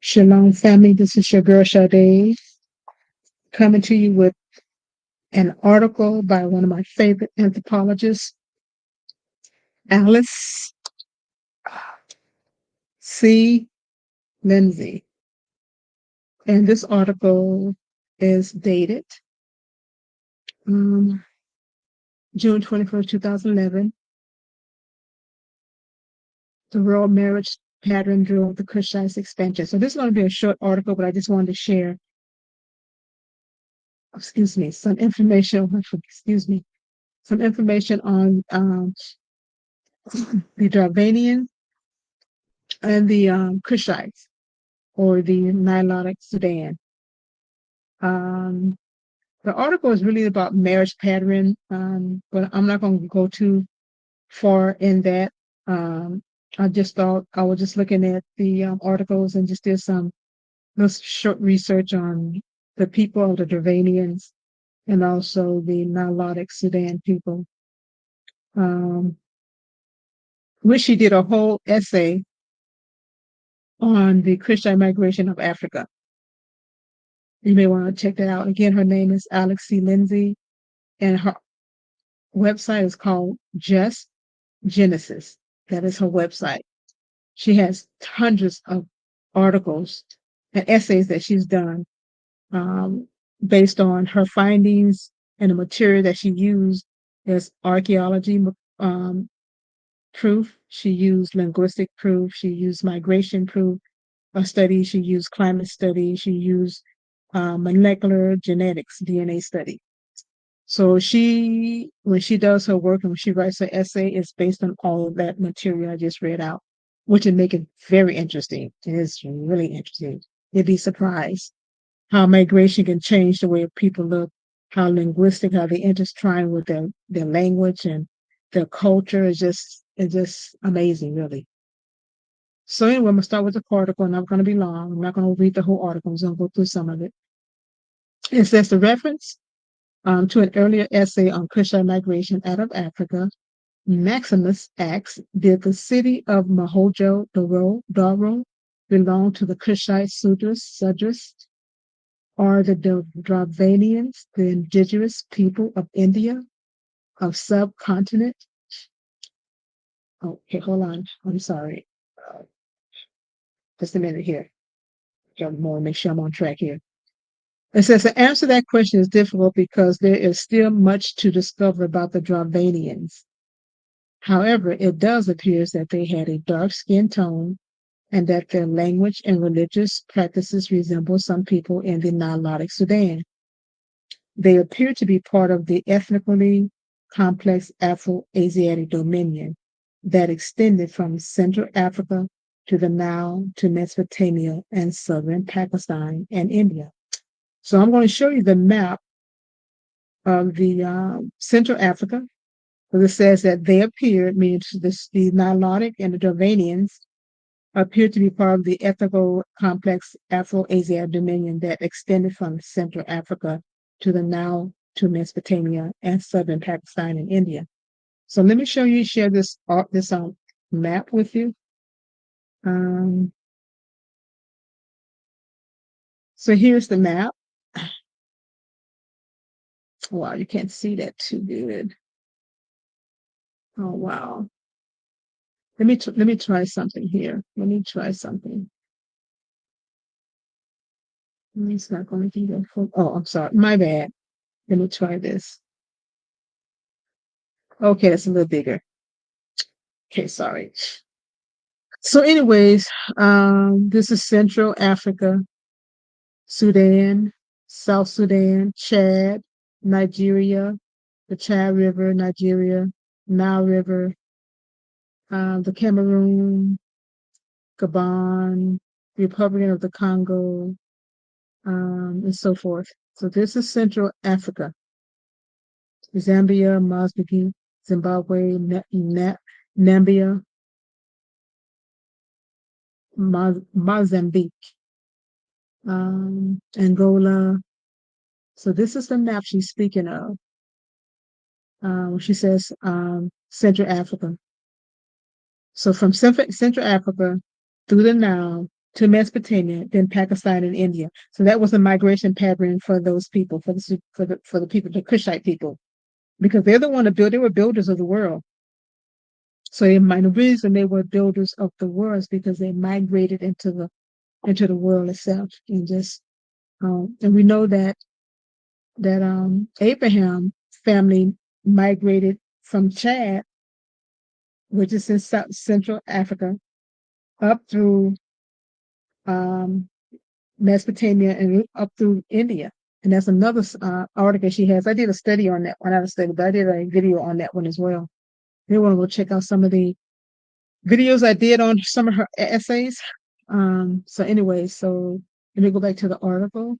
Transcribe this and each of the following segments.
Shalom, family. This is your girl Sade coming to you with an article by one of my favorite anthropologists, Alice C. Lindsay. And this article is dated um, June 21st, 2011. The Royal Marriage Pattern Drove the Kushite Expansion. So this is going to be a short article, but I just wanted to share, some information, some information on the Dravanian and the Kushites, or the Nilotic Sudan. Um, the article is really about marriage pattern, but I'm not going to go too far in that. Um, I just thought I was just looking at the articles and just did some little short research on the people of the Dravanians and also the Nilotic Sudan people. Which she did a whole essay on the Christian migration of Africa. You may want to check that out. Again, her name is Alex C. Lindsay, and her website is called Just Genesis. That is her website. She has hundreds of articles and essays that she's done um, based on her findings and the material that she used. There's archaeology proof. She used linguistic proof. She used migration proof studies. She used climate studies. She used molecular genetics, DNA study. So when she does her work and when she writes her essay, it's based on all of that material I just read out, which would make it very interesting. It is really interesting. You'd be surprised how migration can change the way people look, how linguistic, how they intertwine with their language and their culture. It's just amazing, really. So anyway, I'm gonna start with the article, and I'm not gonna be long. I'm not gonna read the whole article. I'm just gonna go through some of it. It says the reference to an earlier essay on Kushite migration out of Africa. Maximus asks, did the city of Mohenjo-Daro belong to the Kushite Sudras? Are the Dravanians the indigenous people of India, of subcontinent? Okay, hold on. I'm sorry. Just a minute here. I want to make sure I'm on track here. It says to answer that question is difficult because there is still much to discover about the Dravanians. However, it does appear that they had a dark skin tone and that their language and religious practices resemble some people in the Nilotic Sudan. They appear to be part of the ethnically complex Afro-Asiatic dominion that extended from Central Africa to the Nile to Mesopotamia and southern Pakistan and India. So I'm going to show you the map of the Central Africa. So it says that they appeared, meaning the Nilotic and the Dravanians appear to be part of the ethnical complex Afro-Asiatic dominion that extended from Central Africa to the Nile to Mesopotamia and southern Pakistan and India. So let me share this map with you. So here's the map. Wow, you can't see that too good. Oh wow. Let me try something here. Let me try something. It's not going to be that full. Oh, I'm sorry. My bad. Let me try this. Okay, that's a little bigger. Okay, sorry. So, anyways, this is Central Africa, Sudan, South Sudan, Chad, Nigeria, the Chad River, Nigeria, Nile River, the Cameroon, Gabon, Republic of the Congo, and so forth. So this is Central Africa. Zambia, Mozambique, Zimbabwe, Namibia, Mozambique, Angola. So this is the map she's speaking of. She says Central Africa. So from Central Africa through the Nile to Mesopotamia, then Pakistan and India. So that was a migration pattern for those people, for the people, the Kushite people, because they're the one that built. They were builders of the world. So the reason they were builders of the world is because they migrated into the world itself, and we know that Abraham family migrated from Chad, which is in Central Africa, up through um, Mesopotamia and up through India. And that's another article she has. I did a study on that one. Not a study, but I did a video on that one as well. You want to go check out some of the videos I did on some of her essays. So anyway, so let me go back to the article.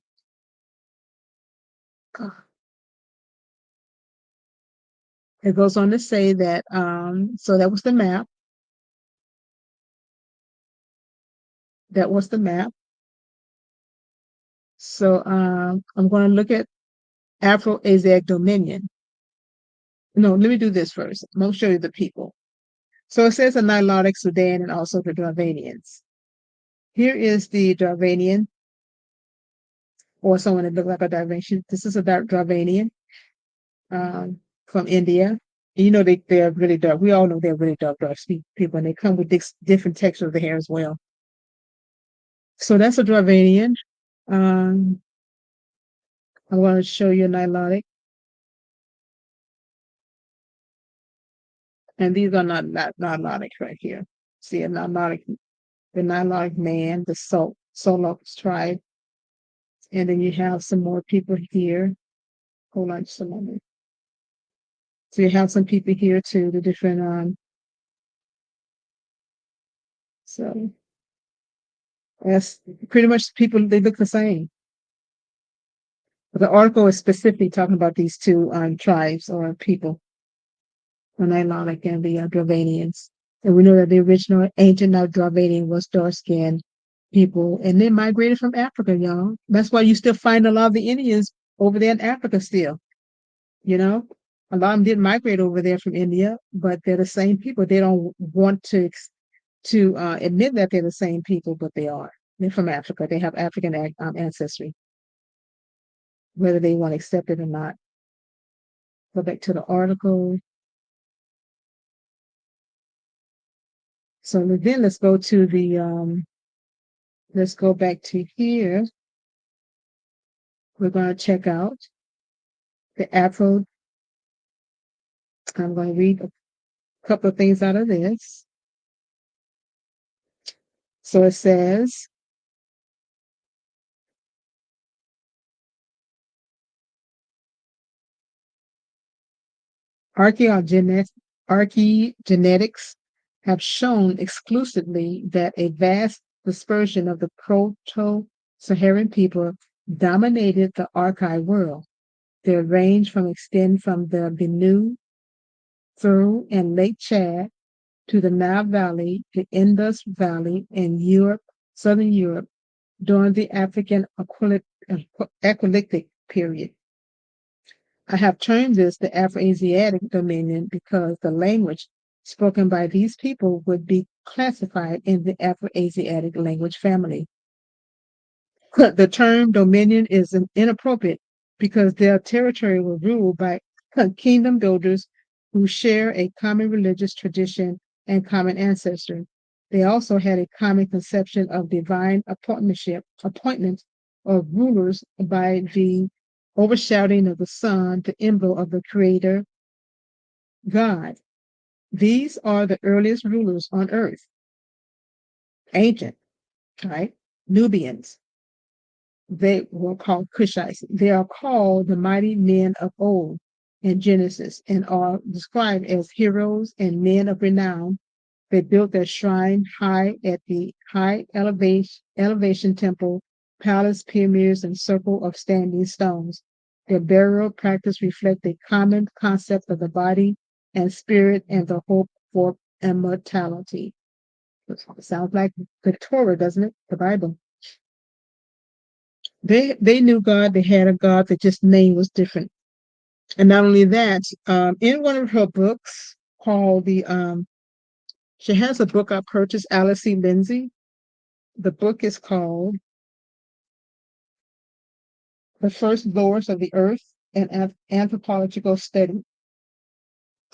It goes on to say that so that was the map. That was the map. So I'm going to look at Afro-Asiatic Dominion. No, let me do this first. I'm going to show you the people. So it says the Nilotic Sudan and also the Dravanians. Here is the Dravanian, or someone that looked like a Dravanian. This is a Dravanian from India. And you know they're really dark. We all know they're really dark people, and they come with different texture of the hair as well. So that's a Dravanian. Um, I want to show you a Nilotic. And these are not Nilotics right here. See a Nilotic, the Nilotic man, the Solok tribe. And then you have some more people here. Hold on just a moment. So you have some people here too, the different so that's pretty much people, they look the same. But the article is specifically talking about these two tribes or people, the Nilotic and the Dravanians. And we know that the original ancient Dravanian was dark skinned people, and they migrated from Africa, y'all. That's why you still find a lot of the Indians over there in Africa still. You know, a lot of them didn't migrate over there from India, but they're the same people. They don't want to admit that they're the same people, but they are. They're from Africa. They have African ancestry, whether they want to accept it or not. Go back to the article. So then let's go to let's go back to here. We're going to check out the Afro. I'm going to read a couple of things out of this. So it says, archaeogenetics have shown exclusively that a vast dispersion of the Proto-Saharan people dominated the archive world. Their range extend from the Benue through and Lake Chad to the Nile Valley, the Indus Valley, and Europe, Southern Europe during the African Equilitic period. I have termed this the Afro-Asiatic Dominion because the language spoken by these people would be classified in the Afro-Asiatic language family. The term dominion is inappropriate because their territory was ruled by kingdom builders who share a common religious tradition and common ancestry. They also had a common conception of divine appointment of rulers by the overshadowing of the sun, the emblem of the creator God. These are the earliest rulers on earth, ancient, right? Nubians. They were called Kushites. They are called the mighty men of old in Genesis and are described as heroes and men of renown. They built their shrine high at the high elevation temple, palace, pyramids, and circle of standing stones. Their burial practice reflect a common concept of the body and spirit and the hope for immortality. It sounds like the Torah, doesn't it? The Bible. They knew God. They had a God that just name was different. And not only that, in one of her books called she has a book I purchased, Alice C. Lindsay. The book is called The First Lords of the Earth, an Anthropological Study.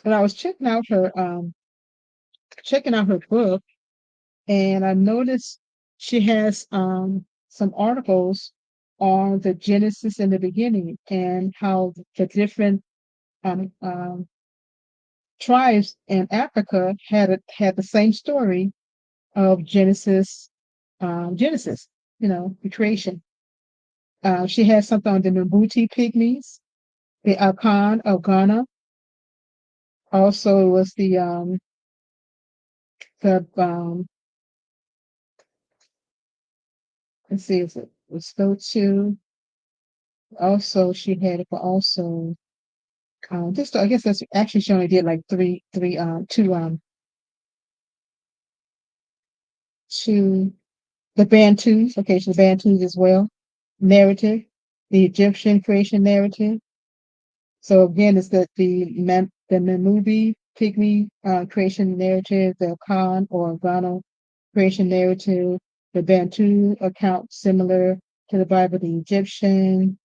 And I was checking out her book, and I noticed she has some articles on the Genesis in the beginning and how the different um, um, tribes in Africa had the same story of Genesis, the creation. She has something on the Mbuti pygmies, the Akan of Ghana. Also, was the let's see, is it was those two. Also, she had it for also just I guess that's actually she only did like two the Bantus. Okay, so the Bantus as well. Narrative, the Egyptian creation narrative. So again, it's the Mamubi Pygmy creation narrative, the Khan or Ghana creation narrative, the Bantu account similar to the Bible, the Egyptian.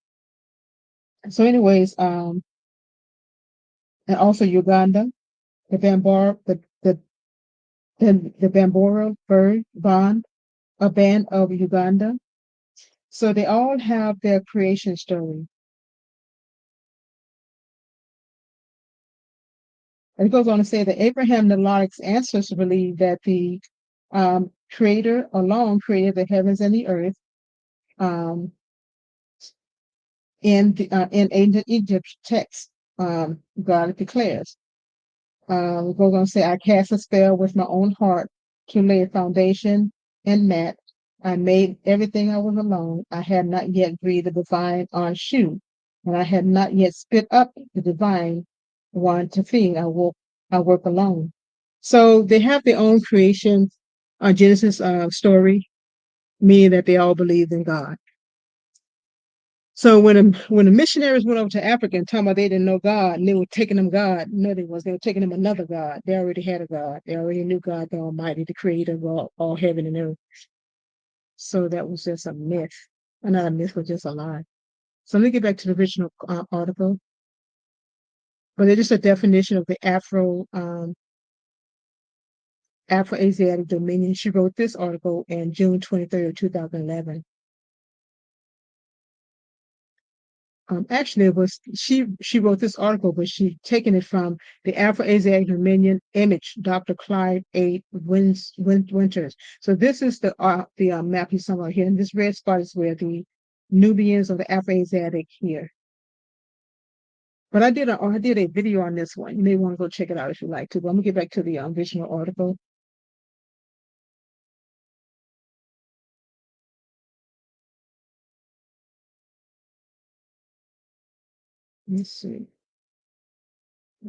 So, anyways, and also Uganda, the Bambara, the Bambora bird band, a band of Uganda. So they all have their creation story. And it goes on to say that Abraham Nilotic's ancestors believed that the Creator alone created the heavens and the earth. Um, in ancient Egypt text, God declares. It goes on to say, I cast a spell with my own heart to lay a foundation and mat. I made everything I was alone. I had not yet breathed the divine on shoe, and I had not yet spit up the divine one to feed. I work alone. So they have their own creation Genesis story, meaning that they all believed in God. So when the missionaries went over to Africa and talking about they didn't know God and they were taking them God, no, they were taking them another God. They already had a God. They already knew God the Almighty, the Creator of all heaven and earth. So that was just a myth. Not a myth, but just a lie. So let me get back to the original article. But it's just a definition of the Afro-Asiatic dominion. She wrote this article in June 23rd, 2011. Actually, it was she wrote this article, but she taken it from the Afro-Asiatic Dominion Image, Dr. Clyde A. Winters. So this is the map he's talking about here, and this red spot is where the Nubians or the Afro-Asiatic here. But I did a video on this one. You may want to go check it out if you like to. But I'm gonna get back to the original article. Let's see.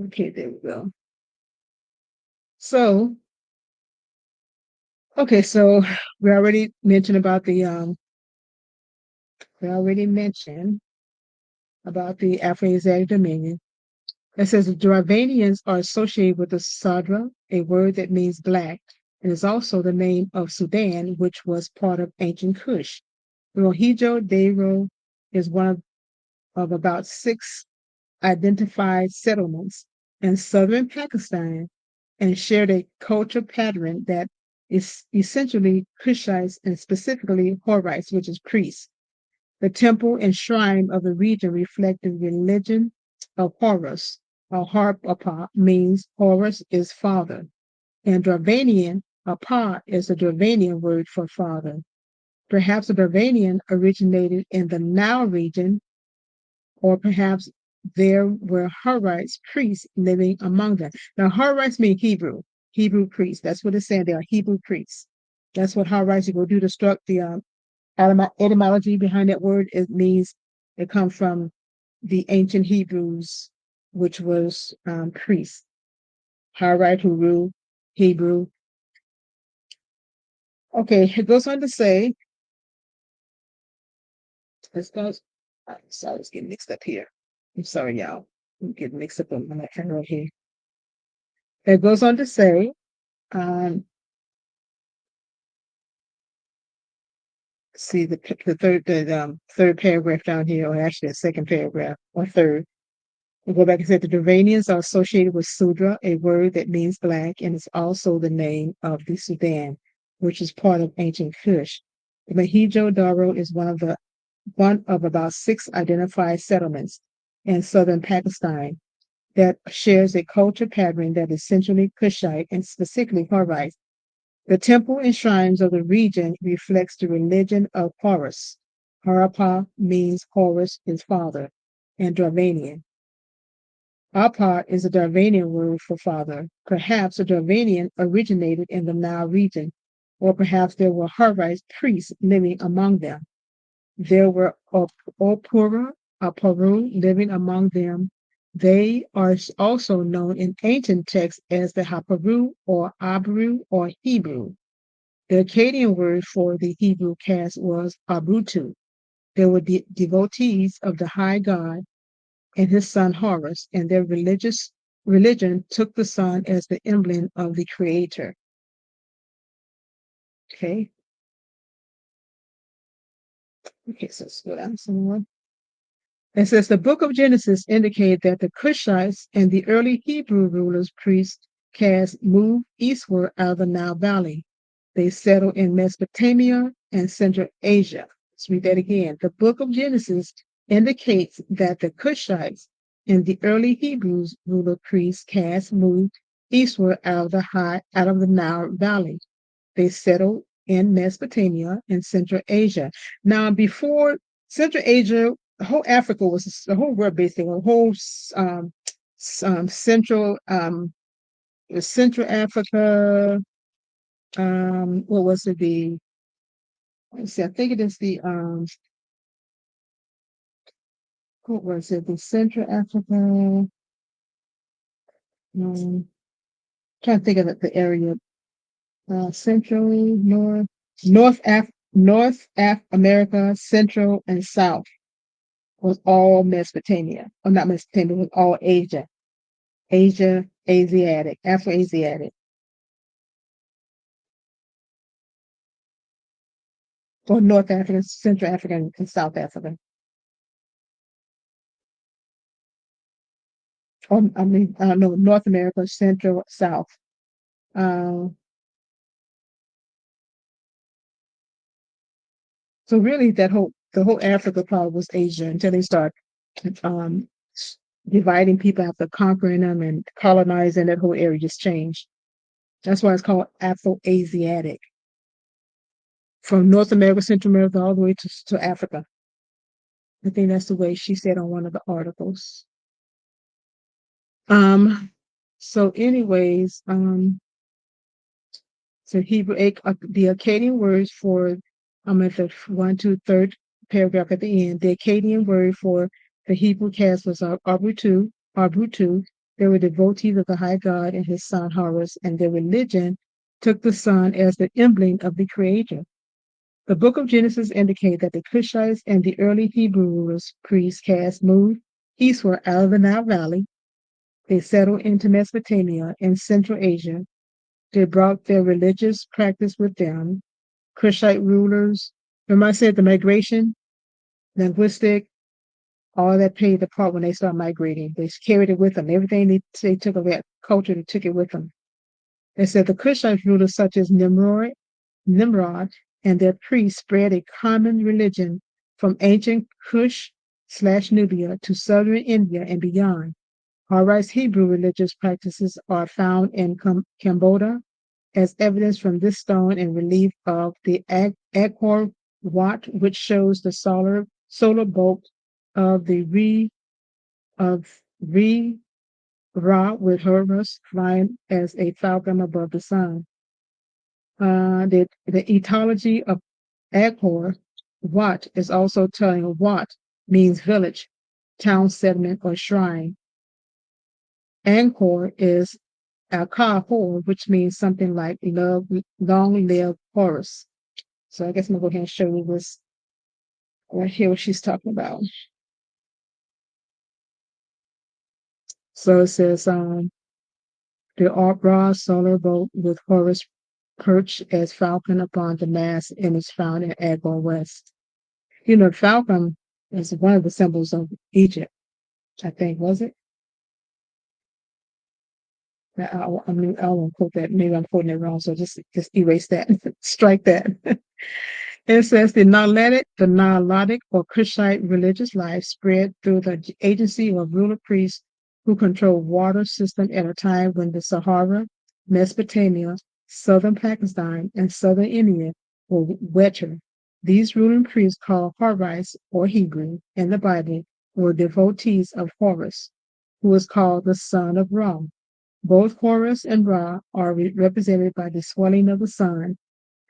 Okay, there we go. So, okay, so we already mentioned about we already mentioned about the Afro-Asiatic Dominion. It says the Dravanians are associated with the Sadra, a word that means black, and is also the name of Sudan, which was part of ancient Kush. Rohijo Dero is one of about six identified settlements in southern Pakistan and shared a culture pattern that is essentially Kushites and specifically Horites, which is priests. The temple and shrine of the region reflect the religion of Horus. Harpapa means Horus is father. And Dravanian, Apa is a Dravanian word for father. Perhaps the Dravanian originated in the Nile region, or perhaps there were Horites priests living among them. Now, Horites mean Hebrew priests. That's what it's saying. They are Hebrew priests. That's what Horites, you go do the etymology behind that word. It means it comes from the ancient Hebrews, which was priests. Harite, Huru, Hebrew. Okay, it goes on to say, let's go. Sorry, I was getting mixed up here. I'm sorry, y'all. I'm getting mixed up on my arrow here. It goes on to say, um, see the third paragraph down here, or actually the second paragraph, or third. We go back and say the Durranians are associated with Sudra, a word that means black, and is also the name of the Sudan, which is part of ancient Kush. The Mohenjo-Daro is one of about six identified settlements in southern Pakistan that shares a culture pattern that is centrally Kushite and specifically Horite. The temple and shrines of the region reflects the religion of Horus. Harappa means Horus, his father, and Darvanian. Appa is a Darwinian word for father. Perhaps a Darwinian originated in the Nile region, or perhaps there were Harite priests living among them. There were Opura, Aparu living among them. They are also known in ancient texts as the Haparu or Abru or Hebrew. The Akkadian word for the Hebrew caste was Abutu. They were devotees of the high god and his son Horus, and their religious religion took the sun as the emblem of the creator. Okay. Okay, so let's go down some more. It says the book of Genesis indicated that the Cushites and the early Hebrew rulers, priests, caste moved eastward out of the Nile Valley. They settled in Mesopotamia and Central Asia. Let's read that again. The book of Genesis indicates that the Cushites and the early Hebrews ruler priests caste moved eastward out of the Nile Valley. They settled in Mesopotamia and Central Asia. Now, before Central Asia, the whole Africa was the whole world basically, the whole Central Africa. What was it? Let's see. I think it is what was it? The Central Africa. Trying to think of the area. Central, North America, Central, and South was all Mesopotamia. Or not Mesopotamia, it was all Asia. Asiatic, Afro-Asiatic, or North African, Central African, and South African. Or I mean, I don't know, North America, Central, South. Uh, so really, the whole Africa part was Asia until they start um, dividing people after conquering them and colonizing that whole area just changed. That's why it's called Afro-Asiatic, from North America, Central America, all the way to Africa. I think that's the way she said on one of the articles. Um, so anyways, so the Akkadian words for, I'm at the third paragraph at the end. The Akkadian word for the Hebrew caste was Arbutu. They were devotees of the high god and his son Horus, and their religion took the sun as the emblem of the creator. The book of Genesis indicates that the Cushites and the early Hebrew rulers, priests, caste moved eastward out of the Nile Valley. They settled into Mesopotamia and Central Asia. They brought their religious practice with them. Kushite rulers, remember I said the migration, linguistic, all that played a part when they started migrating. They carried it with them. Everything they took of that culture, they took it with them. They said the Kushite rulers, such as Nimrod, and their priests spread a common religion from ancient Kush/Nubia to southern India and beyond. Horite's Hebrew religious practices are found in Cambodia as evidence from this stone in relief of the Angkor Wat, which shows the solar bolt of the Re Ra with Horus flying as a falcon above the sun. The etymology of Angkor Wat is also telling. Wat means village, town settlement, or shrine. Angkor is Alkahor, which means something like long live Horus. So I guess I'm gonna go ahead and show you this right here, what she's talking about. So it says the Ra solar bolt with Horus perched as falcon upon the mast and is found in Agor West. Falcon is one of the symbols of Egypt, I think, was it? I won't quote that. Maybe I'm quoting it wrong, so just erase that, strike that. It says the Nilotic or Kushite religious life spread through the agency of ruler priests who controlled water system at a time when the Sahara, Mesopotamia, southern Pakistan, and southern India were wetter. These ruling priests, called Horites or Hebrew in the Bible, were devotees of Horus, who is called the son of Ra. Both Horus and Ra are represented by the swelling of the sun.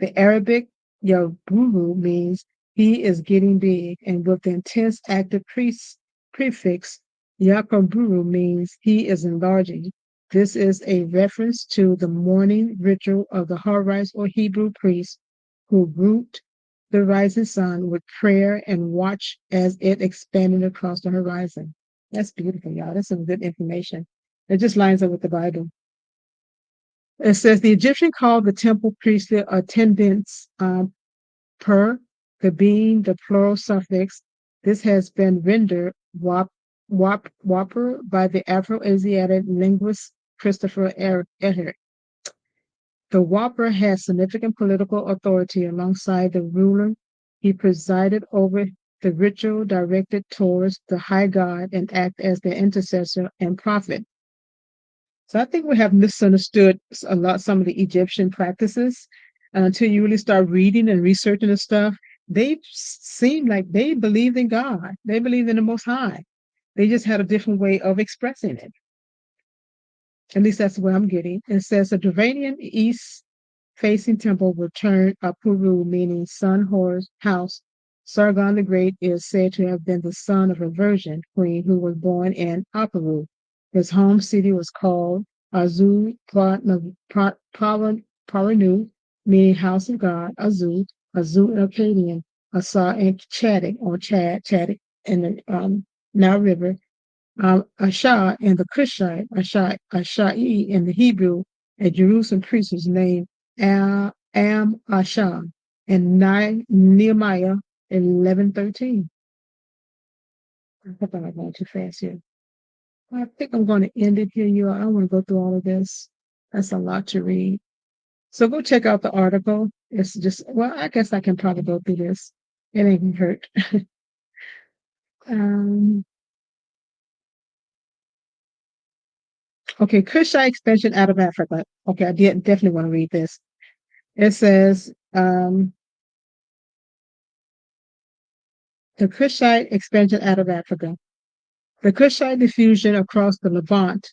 The Arabic Yaburu means he is getting big, and with the intense active prefix, Yakaburu means he is enlarging. This is a reference to the morning ritual of the Horites or Hebrew priests who grouped the rising sun with prayer and watch as it expanded across the horizon. That's beautiful, y'all. That's some good information. It just lines up with the Bible. It says the Egyptian called the temple priestly attendants per, the being the plural suffix. This has been rendered whopper by the Afro-Asiatic linguist Christopher Ehret. The whopper had significant political authority alongside the ruler. He presided over the ritual directed towards the high god and act as their intercessor and prophet. So I think we have misunderstood some of the Egyptian practices until you really start reading and researching the stuff. They seem like they believed in God. They believed in the Most High. They just had a different way of expressing it. At least that's what I'm getting. It says the Durranian East facing temple will turn Apuru, meaning sun horse house. Sargon the Great is said to have been the son of a virgin queen who was born in Apuru. His home city was called Azu Paranu, meaning house of God, Azu in Akkadian, Asa in Chadic or Chadic in the Nile River, Asha in the Cushite, Ashai in the Hebrew, a Jerusalem priest was named Am Asha in Nehemiah 11:13. I hope I'm not going too fast here. I think I'm going to end it here, you. I don't want to go through all of this. That's a lot to read. So go check out the article. It's just, well, I guess I can probably go through this. It ain't gonna hurt. um, okay, Kushite expansion out of Africa. Okay, I definitely want to read this. It says the Kushite expansion out of Africa. The Kushite diffusion across the Levant,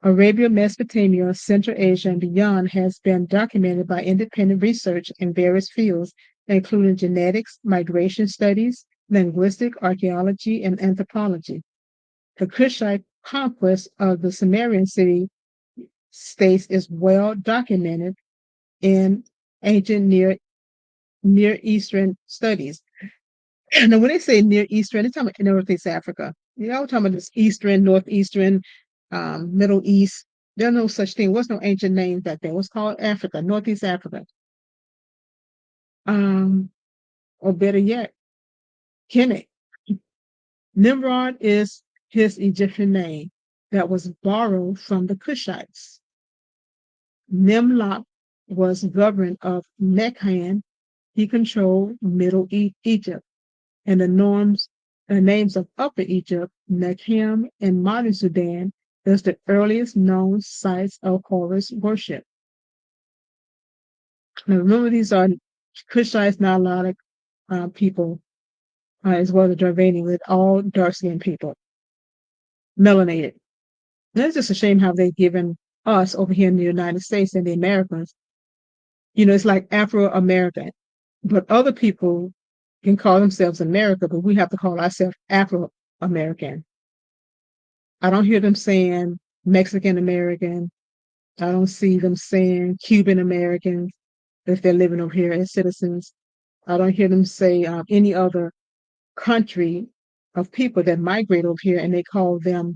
Arabia, Mesopotamia, Central Asia, and beyond has been documented by independent research in various fields, including genetics, migration studies, linguistics, archaeology, and anthropology. The Kushite conquest of the Sumerian city states is well documented in ancient Near Eastern studies. Now, when they say Near Eastern, they're talking about Northeast Africa. You know, we're talking about this Eastern, Northeastern, Middle East. There's no such thing. There was no ancient name back then. It was called Africa, Northeast Africa. Or better yet, Kemet. Nimrod is his Egyptian name that was borrowed from the Cushites. Nimlop was governor of Mekhan. He controlled Middle Egypt, and the names of Upper Egypt, Mekhem, and modern Sudan is the earliest known sites of Horus worship. Now remember, these are Cushites, Nilotic people, as well as Jordanian, with all dark-skinned people, melanated. And it's just a shame how they've given us over here in the United States and the Americans, it's like Afro-American, but other people can call themselves America, but we have to call ourselves Afro-American. I don't hear them saying Mexican American. I don't see them saying Cuban Americans if they're living over here as citizens. I don't hear them say any other country of people that migrate over here, and they call them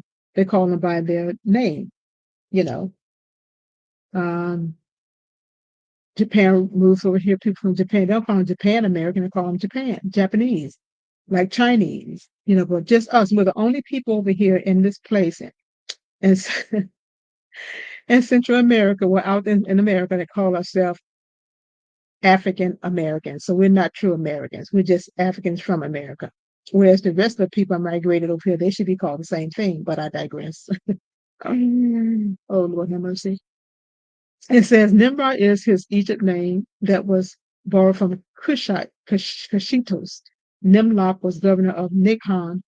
by their name, you know. Um, Japan moves over here. People from Japan, they'll call them Japan American and call them Japanese, like Chinese, but just us. We're the only people over here in this place. And in Central America, we're out in America that call ourselves African Americans. So we're not true Americans. We're just Africans from America. Whereas the rest of the people migrated over here, they should be called the same thing, but I digress. Oh, Lord have mercy. It says Nimrod is his Egypt name that was borrowed from Kushite, Kushitos. Nimlok was governor of Nikon.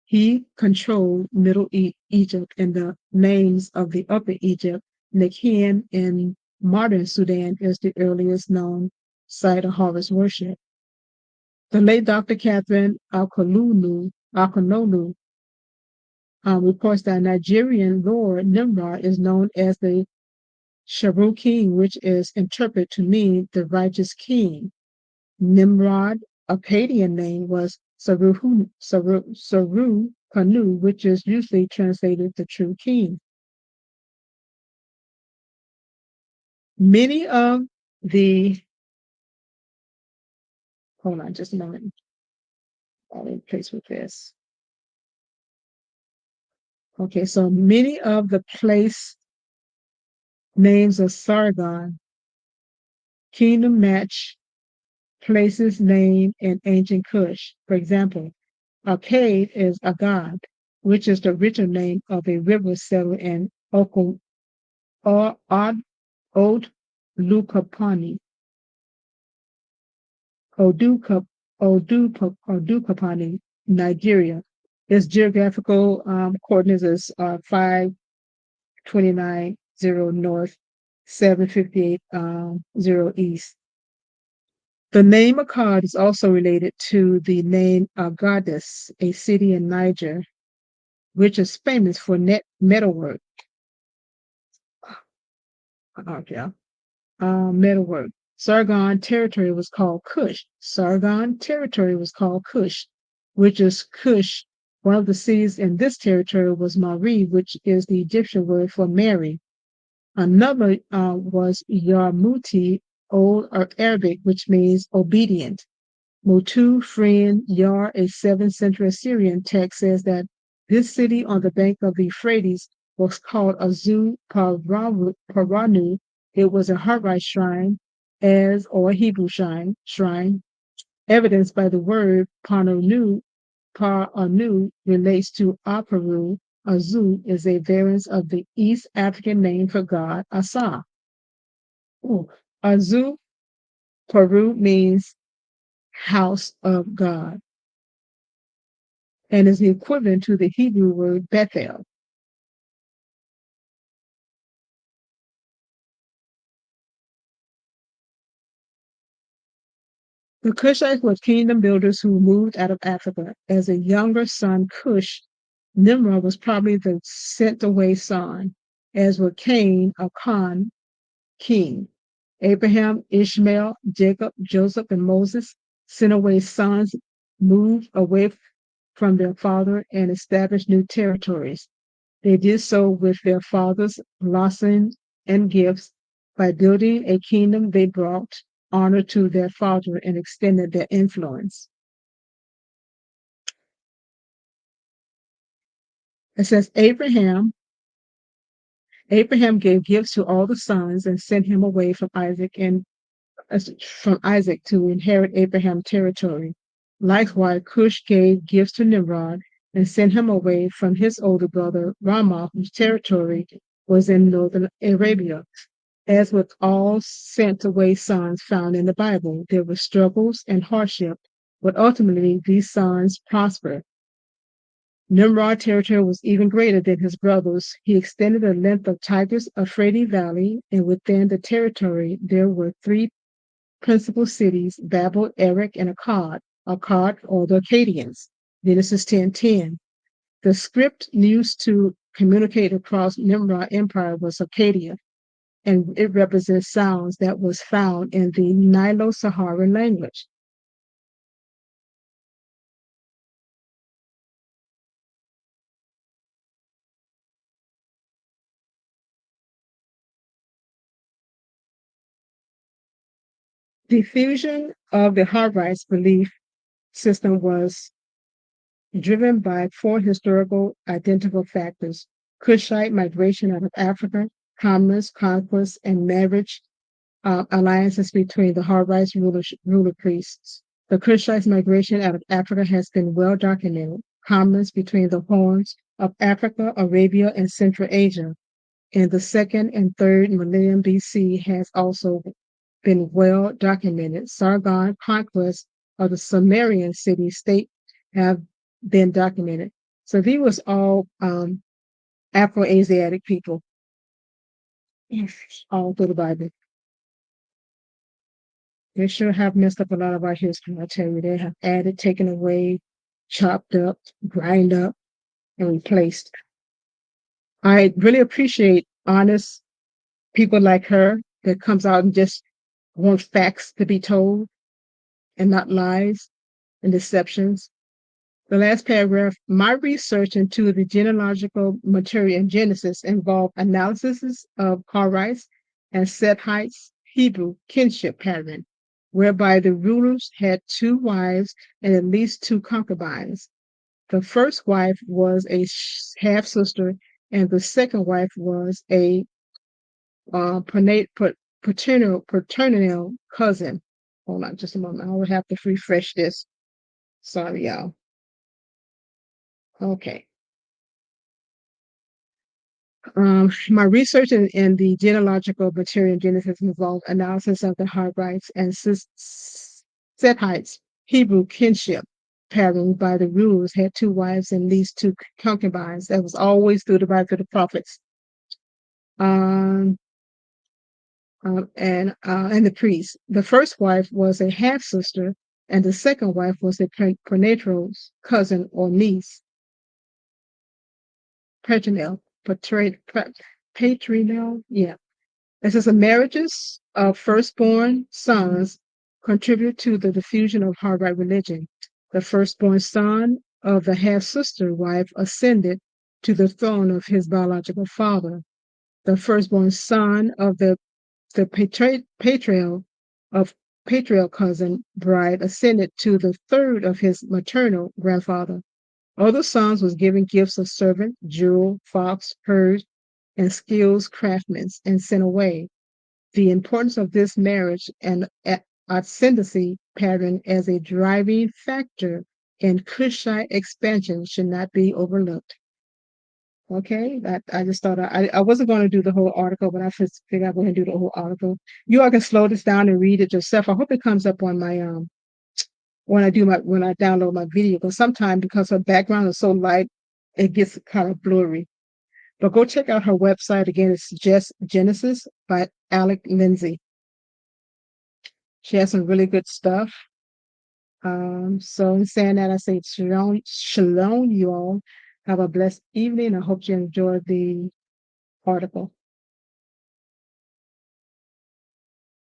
He controlled Middle Egypt, and the names of the Upper Egypt, Nikhian in modern Sudan, is the earliest known site of harvest worship. The late Dr. Catherine Akonolu reports that Nigerian lord Nimrod is known as the Sharu king, which is interpreted to mean the righteous king. Nimrod, Akkadian name, was Saru Kanu, which is usually translated the true king. Many of the, hold on just a moment, I'll in place with this. Okay, so many of the place names of Sargon kingdom match places named in ancient Kush. For example, Akkad is Agad, which is the original name of a river settled in Old Lukapani, Odukapani, Nigeria. Its geographical coordinates is 5290 north, 758 east. The name Akkad is also related to the name Agadez, a city in Niger, which is famous for metalwork. Yeah. Metalwork. Sargon territory was called Kush. Sargon territory was called Kush, which is Kush. One of the cities in this territory was Mari, which is the Egyptian word for Mary. Another was Yarmuti, Old Arabic, which means obedient. Mutu, friend, Yar, a 7th century Assyrian text, says that this city on the bank of the Euphrates was called Azu Paranu. It was a Harite shrine, or a Hebrew shrine, evidenced by the word Paranu relates to Aparu. Azu is a variant of the East African name for God, Asa. Ooh. Azu Paru means house of God and is the equivalent to the Hebrew word Bethel. The Cushites were kingdom builders who moved out of Africa. As a younger son, Cush, Nimrod was probably the sent away son, as were Cain, a Khan, king. Abraham, Ishmael, Jacob, Joseph, and Moses sent away sons, moved away from their father, and established new territories. They did so with their father's blessing and gifts. By building a kingdom, they brought honor to their father and extended their influence. It says Abraham gave gifts to all the sons and sent him away from Isaac to inherit Abraham's territory. Likewise, Cush gave gifts to Nimrod and sent him away from his older brother Ramah, whose territory was in northern Arabia. As with all sent away sons found in the Bible, there were struggles and hardship, but ultimately these sons prospered. Nimrod's territory was even greater than his brothers. He extended the length of Tigris Euphrates Valley, and within the territory there were 3 principal cities, Babel, Erech, and Akkad, or the Akkadians. Genesis 10:10. The script used to communicate across Nimrod Empire was Akkadia, and it represents sounds that was found in the Nilo-Saharan language. The fusion of the Hurrites belief system was driven by four historical identical factors: Kushite migration out of Africa, commerce, conquest, and marriage alliances between the Hurrites ruler priests. The Kushite migration out of Africa has been well documented. Commerce between the horns of Africa, Arabia, and Central Asia in the second and third millennium BC has also been well documented. Sargon conquest of the Sumerian city state have been documented. So these was all Afro-Asiatic people all through the Bible. They sure have messed up a lot of our history, I tell you. They have added, taken away, chopped up, grind up, and replaced. I really appreciate honest people like her that comes out and just want facts to be told and not lies and deceptions. The last paragraph, my research into the genealogical material in Genesis involved analysis of Horites and Sethites Hebrew kinship pattern, whereby the rulers had two wives and at least two concubines. The first wife was a half sister, and the second wife was a paternal cousin. Hold on just a moment. I will have to refresh this. Sorry, y'all. Okay. My research in the genealogical material in Genesis involved analysis of the Hivrites and Sethites Hebrew kinship pattern by the rulers had two wives and at least two concubines. That was always through the Bible, through the prophets. Um, and the priest. The first wife was a half sister, and the second wife was a prenatal cousin or niece. Paternal, paternal, yeah. This is the marriages of firstborn sons contribute to the diffusion of Harvite religion. The firstborn son of the half sister wife ascended to the throne of his biological father. The firstborn son of the patriarch cousin bride ascended to the third of his maternal grandfather. Other sons was given gifts of servant, jewel, fox, herd, and skills craftsmen, and sent away. The importance of this marriage and ascendancy pattern as a driving factor in Kushite expansion should not be overlooked. Okay, I just thought I wasn't going to do the whole article, but I just figured I'm going to do the whole article. You all can slow this down and read it yourself. I hope it comes up on my when I download my video, because sometimes because her background is so light, it gets kind of blurry. But go check out her website again. It's Just Genesis by Alec Lindsay. She has some really good stuff. So in saying that, I say shalom, you all. Have a blessed evening. I hope you enjoyed the article.